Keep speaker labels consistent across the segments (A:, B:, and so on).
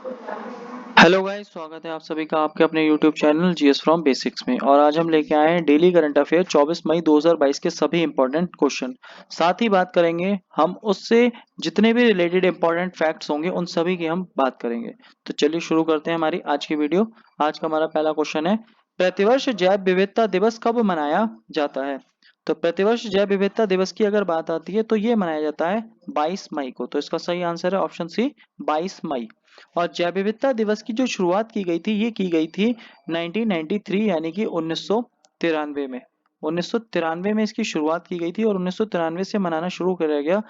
A: Hello guys, स्वागत है आप सभी का आपके अपने YouTube channel GS from basics में। और आज हम लेके आए हैं डेली करंट अफेयर 24 मई 2022 के सभी इंपॉर्टेंट क्वेश्चन। साथ ही बात करेंगे हम उससे जितने भी रिलेटेड इंपॉर्टेंट फैक्ट्स होंगे उन सभी की हम बात करेंगे। तो चलिए शुरू करते हैं हमारी आज की वीडियो। आज का हमारा पहला क्वेश्चन है, प्रतिवर्ष जैव विविधता दिवस कब मनाया जाता है? तो प्रतिवर्ष जैव विविधता दिवस की अगर बात आती है तो ये मनाया जाता है 22 मई को। तो इसका सही आंसर है ऑप्शन सी, 22 मई। और जैव विविधता दिवस की जो शुरुआत की गई थी ये की गई थी 1993 यानी कि 1993 में। 1993 में इसकी शुरुआत की गई थी और 1993 से मनाना शुरू किया गया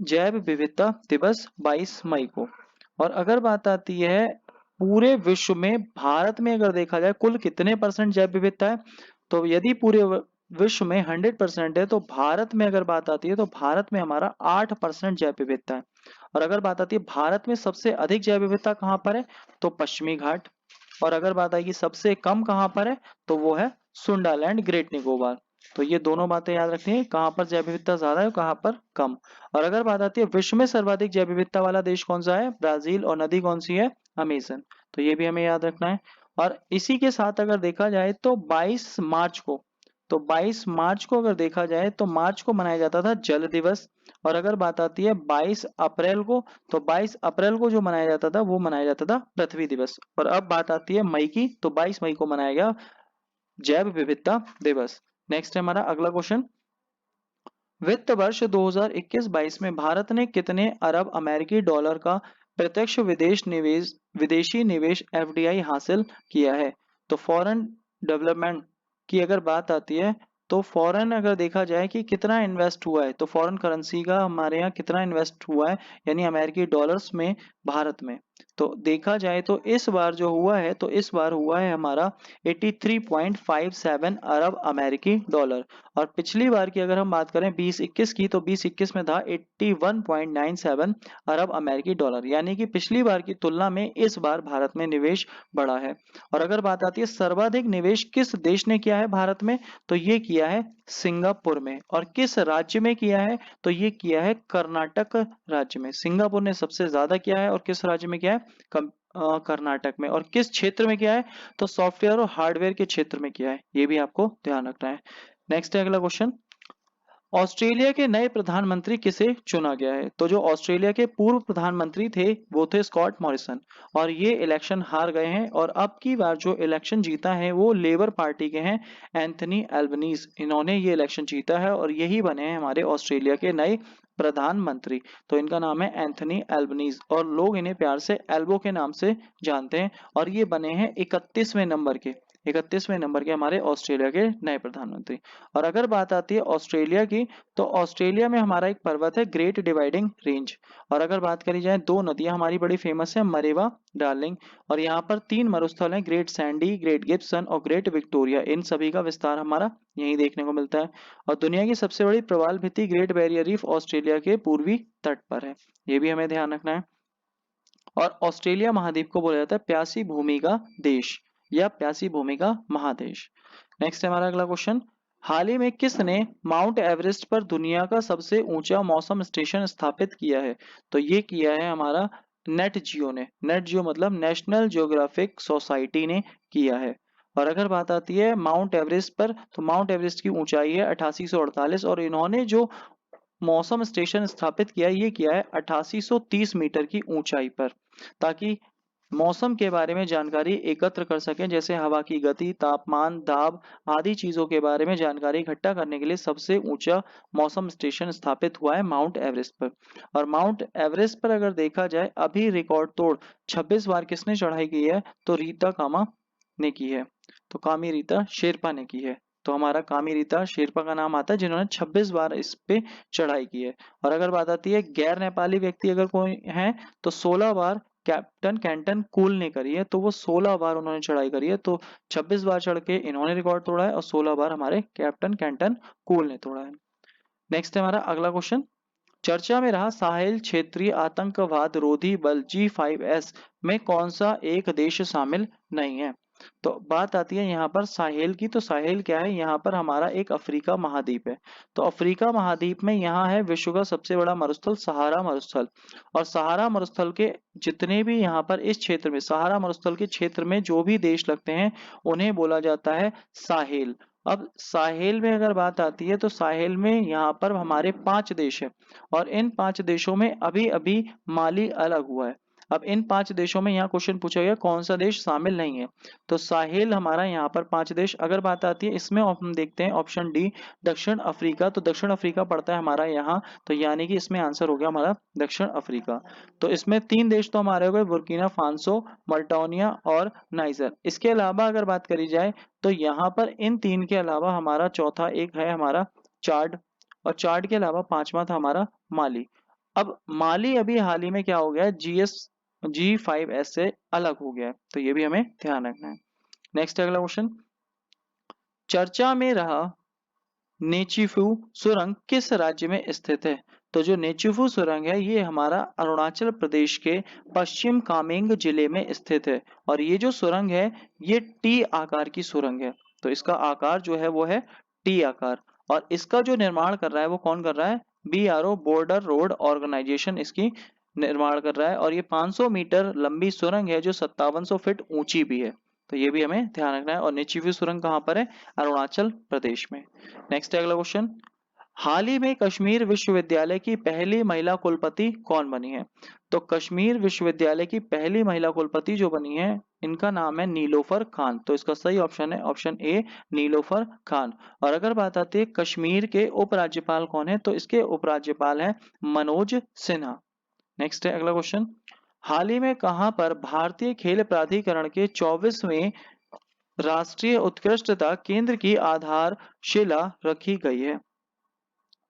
A: जैव विविधता दिवस 22 मई को। और अगर बात आती है पूरे विश्व में, भारत में अगर देखा जाए कुल कितने परसेंट जैव विविधता है, तो यदि पूरे विश्व में 100% है तो भारत में अगर बात आती है तो भारत में हमारा 8% जैव विविधता है। और अगर बात आती है भारत में सबसे अधिक जैव विविधता कहाँ पर है, तो पश्चिमी घाट। और अगर बात आएगी सबसे कम कहाँ पर है, तो वो है सुंडालैंड, ग्रेट निकोबार। तो ये दोनों बातें याद रखनी है, कहाँ पर जैव विविधता ज्यादा है और कहाँ पर कम। और अगर बात आती है विश्व में सर्वाधिक जैव विविधता वाला देश कौन सा है, ब्राजील। और नदी कौन सी है, अमेजन। तो ये भी हमें याद रखना है। और इसी के साथ अगर देखा जाए तो 22 मार्च को, तो 22 मार्च को अगर देखा जाए तो मार्च को मनाया जाता था जल दिवस। और अगर बात आती है 22 अप्रैल को, तो 22 अप्रैल को जो मनाया जाता था वो मनाया जाता था पृथ्वी दिवस। और अब बात आती है मई की, तो 22 मई को मनाया गया जैव विविधता दिवस। नेक्स्ट है हमारा अगला क्वेश्चन, वित्त वर्ष 2021-22 में भारत ने कितने अरब अमेरिकी डॉलर का प्रत्यक्ष विदेशी निवेश एफडीआई हासिल किया है? तो फॉरेन डेवलपमेंट की अगर बात आती है तो फॉरेन अगर देखा जाए कि कितना इन्वेस्ट हुआ है, तो फॉरेन करेंसी का हमारे यहाँ कितना इन्वेस्ट हुआ है यानी अमेरिकी डॉलर्स में भारत में, तो देखा जाए तो इस बार जो हुआ है तो इस बार हुआ है हमारा 83.57 अरब अमेरिकी डॉलर। और पिछली बार की अगर हम बात करें 2021 की, तो 2021 में था 81.97 अरब अमेरिकी डॉलर, यानी कि पिछली बार की तुलना में इस बार भारत में निवेश बढ़ा है। और अगर बात आती है सर्वाधिक निवेश किस देश ने किया है भारत में, तो ये किया है सिंगापुर में। और किस राज्य में किया है, तो ये किया है कर्नाटक राज्य में। सिंगापुर ने सबसे ज्यादा किया है और किस राज्य में किया है, कर्नाटक में। और किस क्षेत्र में किया है, तो सॉफ्टवेयर और हार्डवेयर के क्षेत्र में किया है। ये भी आपको ध्यान रखना है। नेक्स्ट है अगला क्वेश्चन, ऑस्ट्रेलिया के नए प्रधानमंत्री किसे चुना गया है? तो जो ऑस्ट्रेलिया के पूर्व प्रधानमंत्री थे वो थे स्कॉट मॉरिसन, और ये इलेक्शन हार गए हैं। और अब की बार जो इलेक्शन जीता है वो लेबर पार्टी के हैं, एंथनी एल्बनीज। इन्होंने ये इलेक्शन जीता है और यही बने हैं हमारे ऑस्ट्रेलिया के नए प्रधानमंत्री। तो इनका नाम है एंथनी एल्बनीज और लोग इन्हें प्यार से एल्बो के नाम से जानते हैं। और ये बने हैं 31वें नंबर के हमारे ऑस्ट्रेलिया के नए प्रधानमंत्री। और अगर बात आती है ऑस्ट्रेलिया की, तो ऑस्ट्रेलिया में हमारा एक पर्वत है ग्रेट डिवाइडिंग रेंज। और अगर बात करी जाए दो नदियां हमारी बड़ी फेमस है, मरेवा, डार्लिंग। और यहाँ पर तीन मरुस्थल हैं, ग्रेट सैंडी, ग्रेट गिब्सन और ग्रेट विक्टोरिया। इन सभी का विस्तार हमारा यहीं देखने को मिलता है। और दुनिया की सबसे बड़ी प्रवाल भित्ति ग्रेट बैरियर रीफ ऑस्ट्रेलिया के पूर्वी तट पर है। ये भी हमें ध्यान रखना है। और ऑस्ट्रेलिया महाद्वीप को बोला जाता है प्यासी भूमि का देश या प्यासी भूमि का महादेश। नेक्स्ट है हमारा अगला क्वेश्चन, हाल ही में किसने माउंट एवरेस्ट पर दुनिया का सबसे ऊंचा मौसम स्टेशन स्थापित किया है? तो ये किया है हमारा नेट जियो ने। नेट जियो मतलब नेशनल ज्योग्राफिक सोसाइटी ने किया है। और अगर बात आती है माउंट एवरेस्ट पर, तो माउंट एवरेस्ट की ऊंचाई है 8848, और इन्होंने जो मौसम स्टेशन स्थापित किया ये किया है 8830 मीटर की ऊंचाई पर, ताकि मौसम के बारे में जानकारी एकत्र कर सकें, जैसे हवा की गति, तापमान, दाब आदि चीजों के बारे में जानकारी इकट्ठा करने के लिए सबसे ऊंचा मौसम स्टेशन स्थापित हुआ है माउंट एवरेस्ट पर। और माउंट एवरेस्ट पर अगर देखा जाए अभी रिकॉर्ड तोड़ 26 बार किसने चढ़ाई की है, तो रीता कामा ने की है। तो कामी रीता शेरपा ने की है। तो हमारा कामी रीता शेरपा का नाम आता है जिन्होंने 26 बार इस पे चढ़ाई की है। और अगर बात आती है गैर नेपाली व्यक्ति अगर कोई है, तो 16 बार कैप्टन कैंटन कूल ने करी है, तो वो 16 बार उन्होंने चढ़ाई करी है। तो 26 बार चढ़ के इन्होंने रिकॉर्ड तोड़ा है और 16 बार हमारे कैप्टन कैंटन कूल ने तोड़ा है। नेक्स्ट है हमारा अगला क्वेश्चन, चर्चा में रहा साहेल क्षेत्रीय आतंकवाद रोधी बल G5S में कौन सा एक देश शामिल नहीं है? तो बात आती है यहाँ पर साहेल की। तो साहेल क्या है, यहाँ पर हमारा एक अफ्रीका महाद्वीप है। तो अफ्रीका महाद्वीप में यहाँ है विश्व का सबसे बड़ा मरुस्थल सहारा मरुस्थल। और सहारा मरुस्थल के जितने भी यहाँ पर इस क्षेत्र में, सहारा मरुस्थल के क्षेत्र में जो भी देश लगते हैं उन्हें बोला जाता है साहेल। अब साहेल में अगर बात आती है तो साहेल में यहाँ पर हमारे 5 देश है, और इन 5 देशों में अभी अभी माली अलग हुआ है। अब इन 5 देशों में यहाँ क्वेश्चन पूछा गया कौन सा देश शामिल नहीं है। तो साहेल हमारा यहाँ पर 5 देश। अगर बात आती है इसमें हम देखते हैं ऑप्शन डी दक्षिण अफ्रीका। तो दक्षिण अफ्रीका पड़ता है हमारा यहाँ, तो यानी कि इसमें आंसर हो गया हमारा दक्षिण अफ्रीका। तो इसमें 3 देश तो हमारे हो गए, बुर्किना फासो, माल्टोनिया और नाइजर। इसके अलावा अगर बात करी जाए तो यहाँ पर इन 3 के अलावा हमारा चौथा एक है हमारा चाड, और चाड के अलावा 5वां था हमारा माली। अब माली अभी हाल ही में क्या हो गया है, G5S से अलग हो गया है, तो ये भी हमें ध्यान रखना है। नेक्स्ट अगला क्वेश्चन, चर्चा में रहा नेचीफू सुरंग किस राज्य में स्थित है। तो जो नेचीफू सुरंग है ये हमारा अरुणाचल प्रदेश के पश्चिम कामेंग जिले में स्थित है। और ये जो सुरंग है ये टी आकार की सुरंग है। तो इसका आकार जो है वो है टी आकार, और इसका जो निर्माण कर रहा है वो कौन कर रहा है, BRO बॉर्डर रोड ऑर्गेनाइजेशन इसकी निर्माण कर रहा है। और ये 500 मीटर लंबी सुरंग है जो 5700 फीट ऊंची भी है। तो ये भी हमें ध्यान रखना है। और नेचीफू सुरंग कहाँ पर है, अरुणाचल प्रदेश में। नेक्स्ट अगला क्वेश्चन, हाल ही में कश्मीर विश्वविद्यालय की पहली महिला कुलपति कौन बनी है। तो कश्मीर विश्वविद्यालय की पहली महिला कुलपति जो बनी है इनका नाम है नीलोफर खान। तो इसका सही ऑप्शन है ऑप्शन ए नीलोफर खान। और अगर बात आती है कश्मीर के उपराज्यपाल कौन है, तो इसके उपराज्यपाल है मनोज सिन्हा। नेक्स्ट है अगला क्वेश्चन, हाल ही में कहां पर भारतीय खेल प्राधिकरण के 24वें राष्ट्रीय उत्कृष्टता केंद्र की आधारशिला रखी गई है।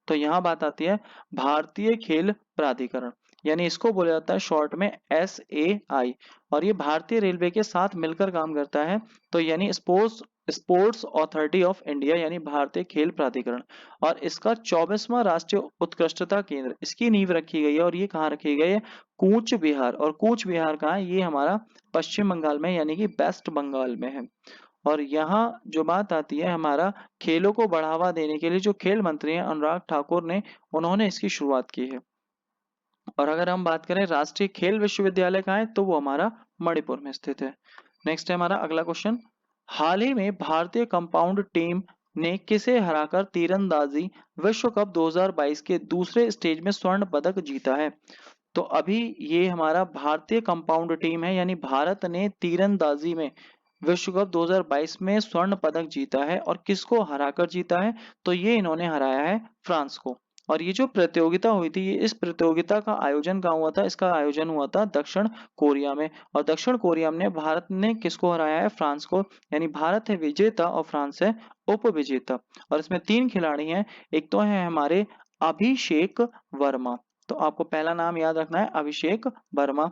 A: तो यहाँ बात आती है भारतीय खेल प्राधिकरण, यानी इसको बोला जाता है शॉर्ट में SAI। और ये भारतीय रेलवे के साथ मिलकर काम करता है। तो यानी sports sports authority of India, यानी भारतीय खेल प्राधिकरण। और इसका 24वां राष्ट्रीय उत्कृष्टता केंद्र, इसकी नींव रखी गई है। और ये कहाँ रखी गई है, कूच बिहार। और कूच बिहार कहाँ है, ये हमारा पश्चिम बंगाल में यानी कि वेस्ट बंगाल में है। और यहाँ जो बात आती है हमारा खेलों को बढ़ावा देने के लिए जो खेल मंत्री हैं अनुराग ठाकुर ने, उन्होंने इसकी शुरुआत की है। और अगर हम बात करें राष्ट्रीय खेल विश्वविद्यालय कहाँ है, तो वो हमारा मणिपुर में स्थित है। नेक्स्ट है हमारा अगला क्वेश्चन, हाल ही में भारतीय कंपाउंड टीम ने किसे हराकर तीरंदाजी विश्व कप 2022 के दूसरे स्टेज में स्वर्ण पदक जीता है। तो अभी ये हमारा भारतीय कंपाउंड टीम है, यानी भारत ने तीरंदाजी में विश्व कप 2022 में स्वर्ण पदक जीता है। और किसको हराकर जीता है, तो ये इन्होंने हराया है फ्रांस को। और ये जो प्रतियोगिता हुई थी, ये इस प्रतियोगिता का आयोजन कहाँ हुआ था, इसका आयोजन हुआ था दक्षिण कोरिया में। और दक्षिण कोरिया में भारत ने किसको हराया है, फ्रांस को। यानी भारत है विजेता और फ्रांस है उपविजेता। और इसमें 3 खिलाड़ी हैं, एक तो है हमारे अभिषेक वर्मा। तो आपको पहला नाम याद रखना है अभिषेक वर्मा।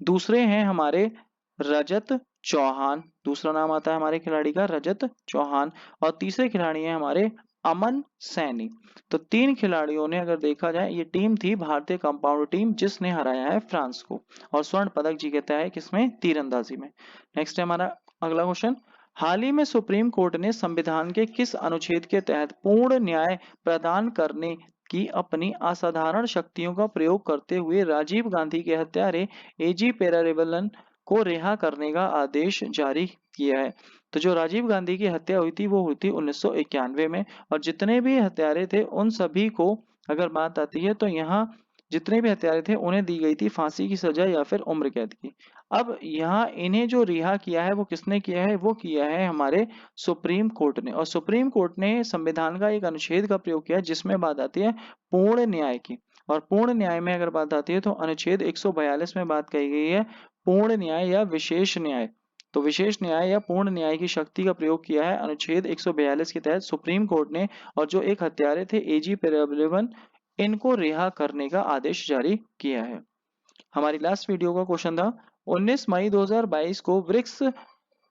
A: दूसरे हैं हमारे रजत चौहान, दूसरा नाम आता है हमारे खिलाड़ी का रजत चौहान। और तीसरे खिलाड़ी हैं हमारे अमन सैनी। तो 3 खिलाड़ियों ने, अगर देखा जाए, ये टीम थी भारतीय कंपाउंड टीम जिसने हराया है फ्रांस को और स्वर्ण पदक जीता है किसमें, तीरंदाजी में। नेक्स्ट है हमारा अगला क्वेश्चन, हाल ही में सुप्रीम कोर्ट ने संविधान के किस अनुच्छेद के तहत पूर्ण न्याय प्रदान करने की अपनी असाधारण शक्तियों का प्रयोग करते हुए राजीव गांधी के हत्यारे AG पेरारिवलन को रिहा करने का आदेश जारी किया है। तो जो राजीव गांधी की हत्या हुई थी वो हुई थी 1991 में। और जितने भी हत्यारे थे उन सभी को, अगर बात आती है तो यहाँ जितने भी हत्यारे थे उन्हें दी गई थी फांसी की सजा या फिर उम्र कैद की। अब यहाँ इन्हें जो रिहा किया है वो किसने किया है, वो किया है हमारे सुप्रीम कोर्ट ने। और सुप्रीम कोर्ट ने संविधान का एक अनुच्छेद का प्रयोग किया जिसमें बात आती है पूर्ण न्याय की। और पूर्ण न्याय में अगर बात आती है तो अनुच्छेद 142 में बात कही गई है पूर्ण न्याय या विशेष न्याय। तो विशेष न्याय या पूर्ण न्याय की शक्ति का प्रयोग किया है अनुच्छेद 142 के तहत सुप्रीम कोर्ट ने। और जो एक हत्यारे थे AG पेरारिवलन, इनको रिहा करने का आदेश जारी किया है। हमारी लास्ट वीडियो का क्वेश्चन था 19 मई 2022 को ब्रिक्स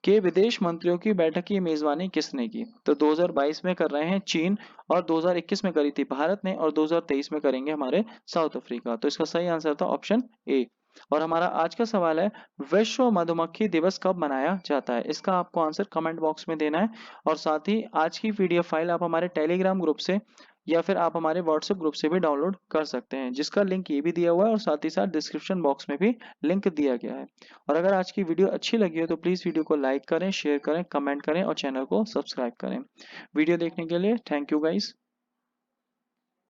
A: के विदेश मंत्रियों की बैठक की मेजबानी किसने की। तो 2022 में कर रहे हैं चीन, और 2021 में करी थी भारत ने, और 2023 में करेंगे हमारे साउथ अफ्रीका। तो इसका सही आंसर था ऑप्शन ए। और हमारा आज का सवाल है, विश्व मधुमक्खी दिवस कब मनाया जाता है? इसका आपको आंसर कमेंट बॉक्स में देना है। और साथ ही आज की पीडीएफ फाइल आप हमारे टेलीग्राम ग्रुप से या फिर आप हमारे व्हाट्सएप ग्रुप से भी डाउनलोड कर सकते हैं, जिसका लिंक ये भी दिया हुआ है और साथ ही साथ डिस्क्रिप्शन बॉक्स में भी लिंक दिया गया है। और अगर आज की वीडियो अच्छी लगी हो तो प्लीज़ वीडियो को लाइक करें, शेयर करें, कमेंट करें और चैनल को सब्सक्राइब करें। वीडियो देखने के लिए थैंक यू गाइस।